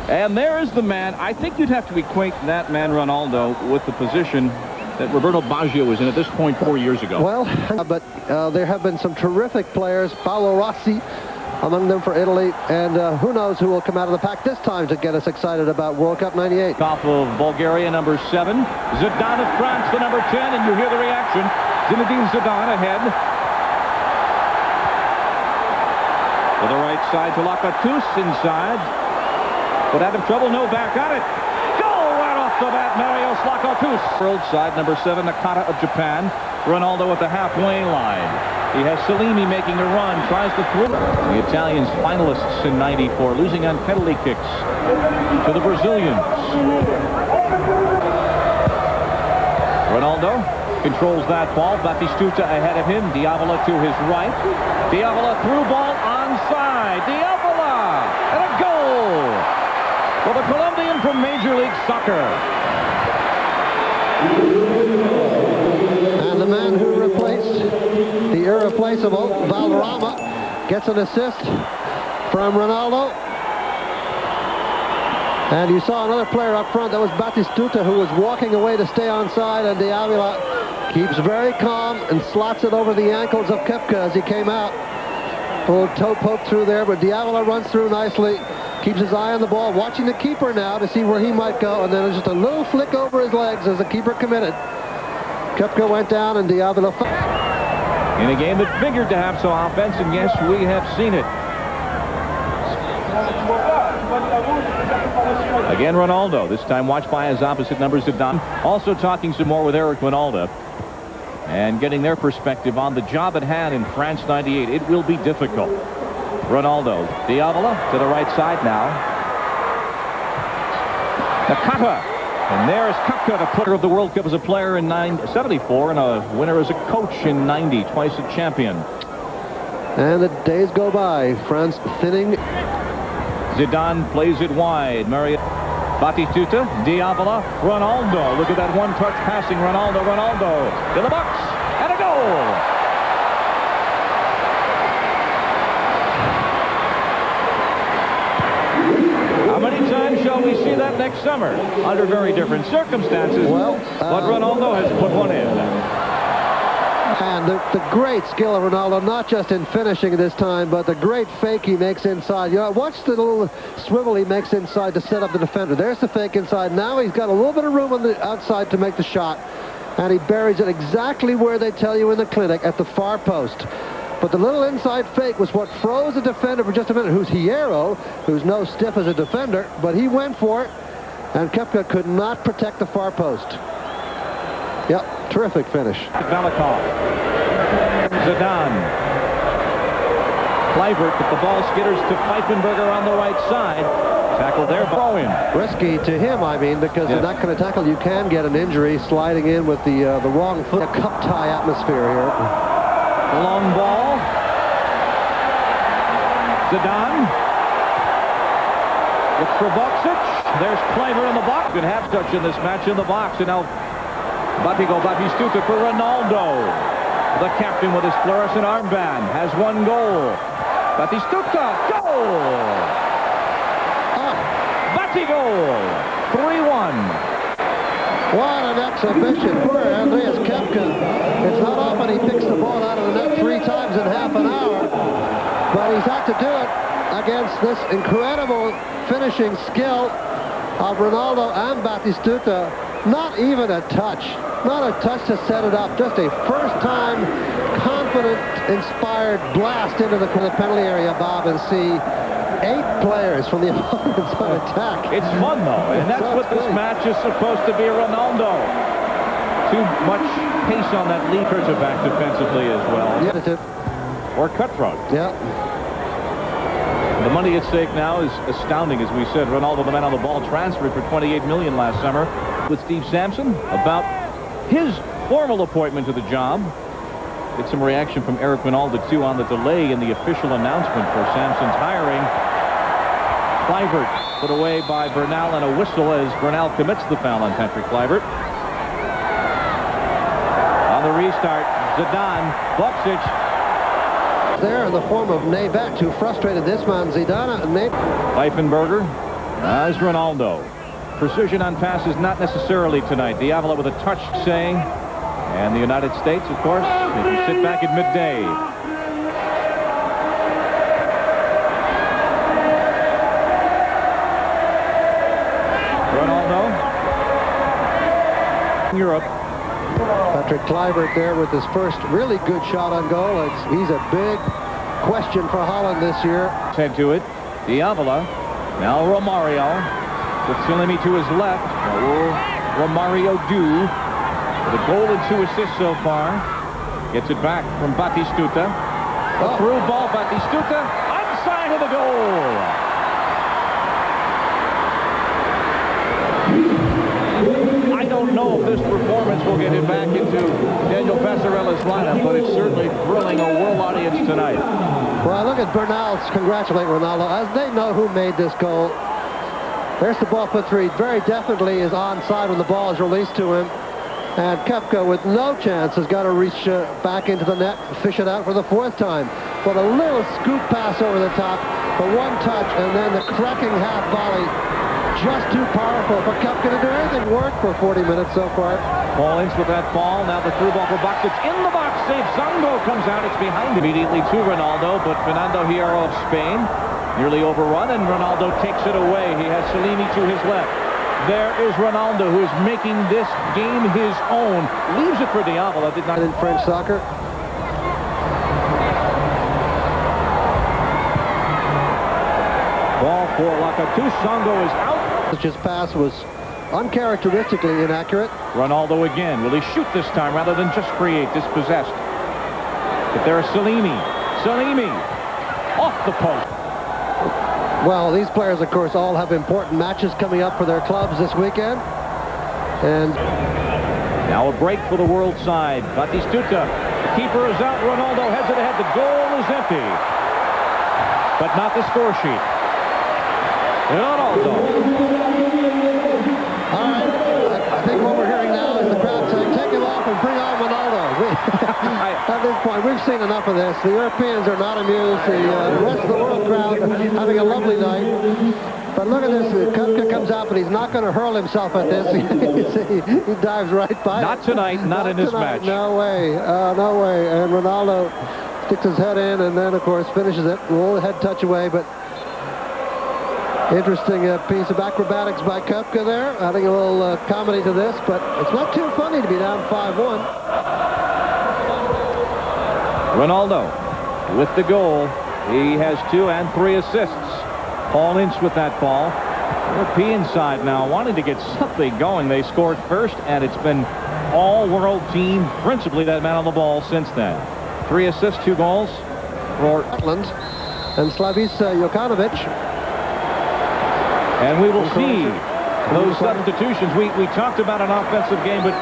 And there is the man. I think you'd have to equate that man, Ronaldo, with the position that Roberto Baggio was in at this point 4 years ago. Well, but there have been some terrific players. Paolo Rossi among them for Italy, and who knows who will come out of the pack this time to get us excited about World Cup '98. Off of Bulgaria, number 7. Zidane of France, the number 10, and you hear the reaction. Zinedine Zidane ahead. To the right side to Lakatus inside. But out of trouble, no back on it. Goal right off the bat, Marios Lakatus. World side, number 7, Nakata of Japan. Ronaldo at the halfway line. He has Salimi making a run, tries to throw. The Italians finalists in '94, losing on penalty kicks to the Brazilians. Ronaldo controls that ball. Batistuta ahead of him. Diavola to his right. Diavola through ball onside. Diavola! And a goal for the Colombian from Major League Soccer. And the man who replaced the irreplaceable Valderrama gets an assist from Ronaldo. And you saw another player up front. That was Batistuta, who was walking away to stay onside, and Diavola keeps very calm and slots it over the ankles of Köpke as he came out. A little toe poke through there, but Diavola runs through nicely, keeps his eye on the ball, watching the keeper now to see where he might go, and then just a little flick over his legs as the keeper committed. Köpke went down, and Diavola in a game that figured to have some offense, and yes, we have seen it. Again, Ronaldo, this time watched by his opposite number, Zidane. Also talking some more with Eric Ronaldo and getting their perspective on the job at hand in France '98. It will be difficult. Ronaldo, Diavola to the right side now. Nakata. And there's Köpke, the player of the World Cup as a player in '74 and a winner as a coach in '90, twice a champion. And the days go by. France thinning. Zidane plays it wide. Batistuta, Diavola, Ronaldo. Look at that one-touch passing. Ronaldo in the box, and a goal. How many times shall we see that next summer? Under very different circumstances. Well, but Ronaldo has put one in. And the great skill of Ronaldo, not just in finishing this time, but the great fake he makes inside. You know, watch the little swivel he makes inside to set up the defender. There's the fake inside. Now he's got a little bit of room on the outside to make the shot. And he buries it exactly where they tell you in the clinic, at the far post. But the little inside fake was what froze the defender for just a minute, who's Hierro, who's no stiff as a defender, but he went for it, and Köpke could not protect the far post. Yep, terrific finish. Balakov. Zidane. Kluivert, but the ball skitters to Pfeifenberger on the right side. Tackled there, throw in. Risky to him, I mean, because in that kind of tackle you can get an injury sliding in with the wrong foot. A cup tie atmosphere here. Long ball. Zidane. Looks for Boksic. There's Kluivert in the box. Good half touch in this match in the box, and now Batistuta for Ronaldo. The captain with his fluorescent armband has one goal. Batistuta, goal! Bati goal! 3-1. What an exhibition for Andreas Köpke. It's not often he picks the ball out of the net 3 times in half an hour, but he's had to do it against this incredible finishing skill of Ronaldo and Batistuta. Not even a touch. Not a touch to set it up. Just a first-time, confident, inspired blast into the penalty area, Bob, and see 8 players from the opponents on attack. It's fun, though, and that's what this match is supposed to be. Ronaldo. Too much pace on that lead hurts it back defensively as well. Yeah. Or cutthroat. Yeah. The money at stake now is astounding, as we said. Ronaldo, the man on the ball, transferred for $28 million last summer with Steve Sampson about his formal appointment to the job. Get some reaction from Eric Ronaldo, too, on the delay in the official announcement for Sampson's hiring. Kluivert put away by Bernal, and a whistle as Bernal commits the foul on Patrick Kluivert. On the restart, Zidane, Boksic. There in the form of Nebet, who frustrated this man, Zidane. And Pfeifenberger As Ronaldo. Precision on passes not necessarily tonight. Diavola with a touch saying, and the United States, of course, if you sit back at midday. Ronaldo. Europe. Patrick Kluivert there with his first really good shot on goal. He's a big question for Holland this year. Head to it. Diavola. Now Romario. With Salimi to his left. What will Romario do? With a goal and 2 assists so far. Gets it back from Batistuta. A through ball. Batistuta. Onside of the goal. I don't know if this performance will get him back into Daniel Passarella's lineup, but it's certainly thrilling a world audience tonight. Well, look at Bernal congratulate Ronaldo as they know who made this goal. There's the ball put through. He very definitely is onside when the ball is released to him. And Köpke, with no chance, has got to reach back into the net, fish it out for the 4th time. But a little scoop pass over the top, the one touch, and then the cracking half volley. Just too powerful for Köpke to do anything work for 40 minutes so far. Ince with that ball. Now the through ball for Box. It's in the box. Save. Zango comes out. It's behind immediately to Ronaldo, but Fernando Hierro of Spain nearly overrun, and Ronaldo takes it away. He has Salimi to his left. There is Ronaldo, who is making this game his own. Leaves it for Diavola. Did not in French soccer. Ball for Lakatus. Zango is out. His pass was uncharacteristically inaccurate. Ronaldo again. Will he shoot this time rather than just create, dispossessed? But there's Salimi. Salimi off the post. Well, these players, of course, all have important matches coming up for their clubs this weekend. And now a break for the world side. Batistuta. The keeper is out. Ronaldo heads it ahead. The goal is empty. But not the score sheet. Ronaldo. All right. I think what we're hearing now is the crowd saying, take him off and bring on Ronaldo. At this point, we've seen enough of this. The Europeans are not amused. The rest of the world crowd having a lovely night. But look at this. Köpke comes out, but he's not going to hurl himself at this. He dives right by Not it. tonight, not in this tonight. match. No way. No way. And Ronaldo sticks his head in and then, of course, finishes it. A little head touch away, but interesting piece of acrobatics by Köpke there. Adding a little comedy to this, but it's not too funny to be down 5-1. Ronaldo with the goal. He has 2 and 3 assists. Ince with that ball. European side now wanting to get something going. They scored first, and it's been all-world team, principally that man on the ball since then. 3 assists, 2 goals for Scotland and Slavica Jokanovic. And we will see those substitutions. We talked about an offensive game, but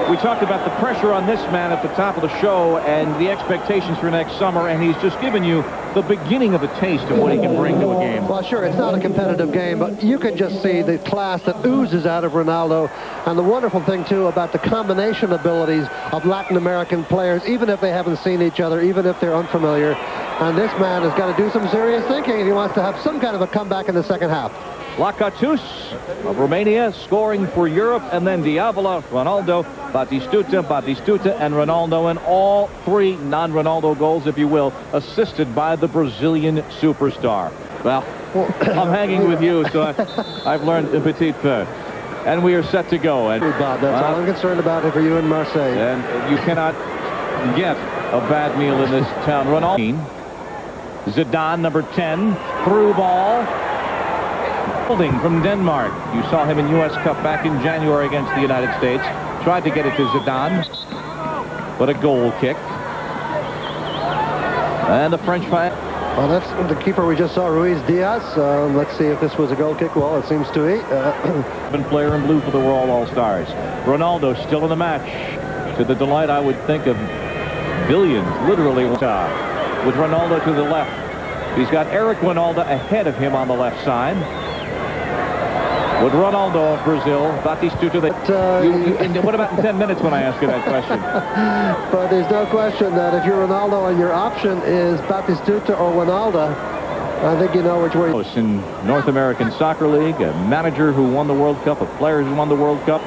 we talked about the pressure on this man at the top of the show and the expectations for next summer, and he's just given you the beginning of a taste of what he can bring to a game. Well, sure, it's not a competitive game, but you can just see the class that oozes out of Ronaldo, and the wonderful thing, too, about the combination abilities of Latin American players, even if they haven't seen each other, even if they're unfamiliar. And this man has got to do some serious thinking if he wants to have some kind of a comeback in the second half. Lakatus of Romania scoring for Europe, and then Diavola, Ronaldo, Batistuta, and Ronaldo, and all 3 non-Ronaldo goals, if you will, assisted by the Brazilian superstar. Well, I'm hanging with you, so I've learned a petit peu. And we are set to go. And That's all I'm concerned about for you in Marseille. And you cannot get a bad meal in this town. Ronaldo. Zidane, number 10, through ball. From Denmark. You saw him in U.S. Cup back in January against the United States. Tried to get it to Zidane, but a goal kick. And the French fan. Well, that's the keeper we just saw, Ruiz Diaz. Let's see if this was a goal kick. Well, it seems to be. Player in blue for the World All-Stars. Ronaldo still in the match, to the delight, I would think, of billions, literally. With Ronaldo to the left. He's got Eric Ronaldo ahead of him on the left side. With Ronaldo of Brazil, Batistuta. What about in 10 minutes when I ask you that question? But there's no question that if you're Ronaldo and your option is Batistuta or Ronaldo, I think you know which way. In North American Soccer League, a manager who won the World Cup, a player who won the World Cup,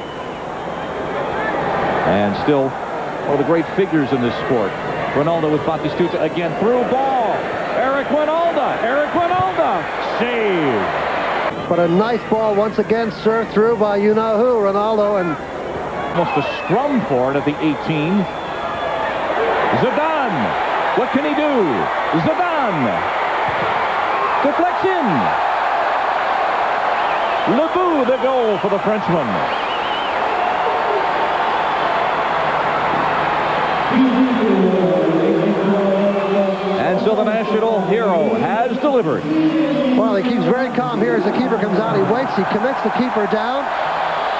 and still one of the great figures in this sport. Ronaldo with Batistuta again, through ball. Eric Ronaldo, save. But a nice ball once again, served through by you-know-who, Ronaldo, and almost a scrum for it at the 18. Zidane, what can he do? Zidane, deflection. Le Bout, the goal for the Frenchman. And so the national hero has delivered. Well, he keeps very calm here as the keeper comes out. He waits, he commits the keeper down,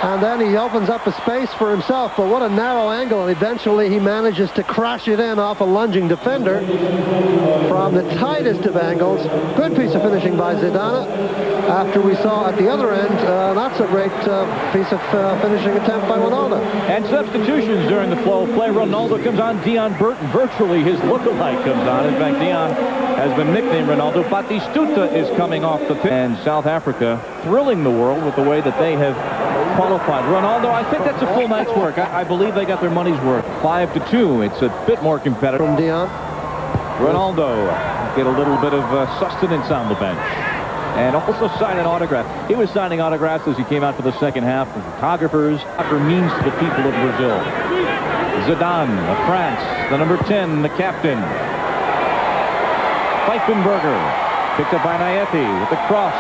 and then he opens up a space for himself. But what a narrow angle, and eventually he manages to crash it in off a lunging defender from the tightest of angles. Good piece of finishing by Zidane. After we saw at the other end, not so great piece of finishing attempt by Ronaldo. And substitutions during the flow of play. Ronaldo comes on. Dion Burton, virtually his lookalike, comes on. In fact, Dion has been nicknamed Ronaldo. Batistuta is coming off the pitch. And South Africa thrilling the world with the way that they have qualified. Ronaldo, I think that's a full night's work. I believe they got their money's worth. 5-2. It's a bit more competitive. From Dion. Ronaldo get a little bit of sustenance on the bench. And also sign an autograph. He was signing autographs as he came out for the second half. The photographers, soccer means to the people of Brazil. Zidane of France, the number 10, the captain. Pfeifenberger, picked up by Naethi with the cross.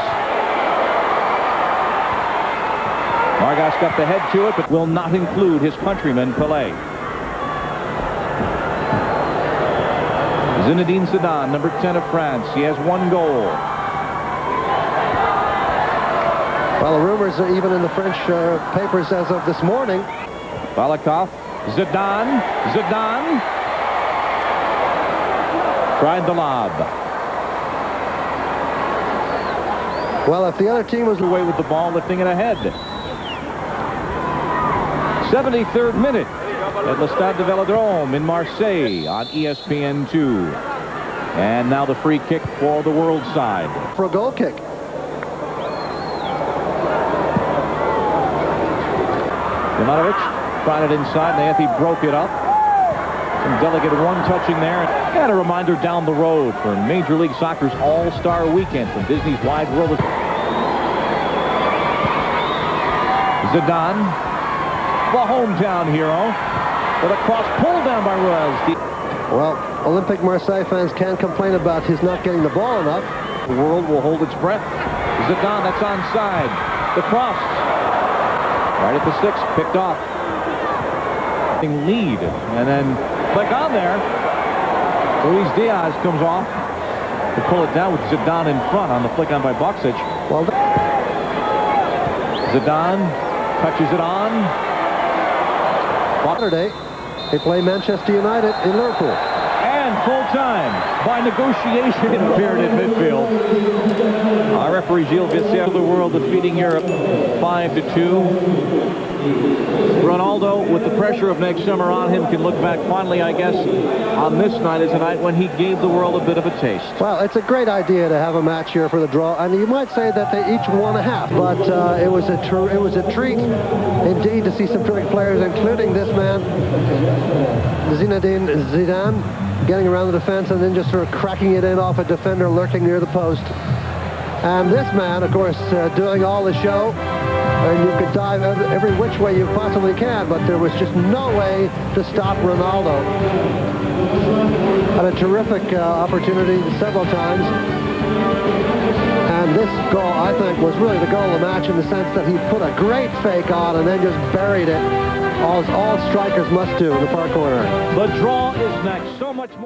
Margas got the head to it, but will not include his countryman, Pelé. Zinedine Zidane, number 10 of France. He has 1 goal. Well, the rumors are even in the French papers as of this morning. Balakov, Zidane. Tried the lob. Well, if the other team was away with the ball, lifting it ahead. 73rd minute at Le Stade de Vélodrome in Marseille on ESPN2. And now the free kick for the world side. For a goal kick. Dominique tried it inside. Naethi broke it up. Some delicate one-touching there. And a reminder down the road for Major League Soccer's All-Star Weekend from Disney's Wide World of... Zidane, the hometown hero, with a cross pulled down by Ruiz. Well, Olympique Marseille fans can't complain about his not getting the ball enough. The world will hold its breath. Zidane, that's onside. The cross. Right at the 6, picked off. Lead, and then click on there. Luis Diaz comes off to pull it down with Zidane in front on the flick on by Boxic. Well, Zidane touches it on. Saturday, they play Manchester United in Liverpool. And full time by negotiation interfered in midfield. Our referee Gilles Vissier of the world defeating Europe 5-2. Ronaldo, with the pressure of next summer on him, can look back finally, I guess, on this night as a night when he gave the world a bit of a taste. Well, it's a great idea to have a match here for the draw, and you might say that they each won a half, but it was a treat indeed to see some terrific players, including this man, Zinedine Zidane, getting around the defense and then just sort of cracking it in off a defender lurking near the post. And this man, of course, doing all the show. And you could dive every which way you possibly can, but there was just no way to stop Ronaldo. Had a terrific opportunity several times. And this goal, I think, was really the goal of the match in the sense that he put a great fake on and then just buried it. All strikers must do in the far corner. The draw is next. So much more.